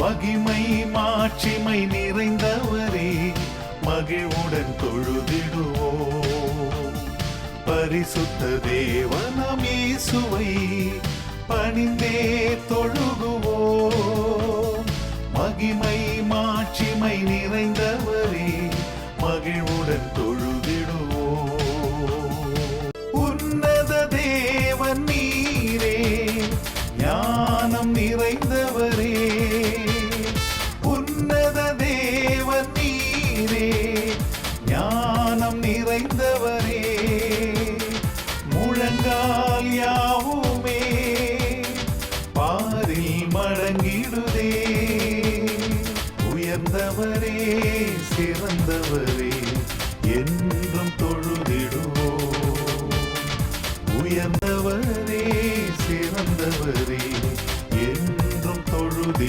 மகிமை மாட்சிமை நிறைந்தவரே, மகிழ்வுடன் தொழுதிடுவோம். பரிசுத்த தேவனாம் இயேசுவை பணிந்தே தொழுகுவோம். மகிமை மாட்சிமை நிறைந்தவரே, மகிழ்வுடன் தொழுதிடுவோம். உன்னத தேவன் நீரே, ஞானம் நிறைந்தவரே. உன்னத தேவன் நீரே, ஞானம் நிறைந்தவரே. முழங்கால் யாவுமே பாரில் மடங்கிடுதே. உயர்ந்தவரே, சிறந்தவரே,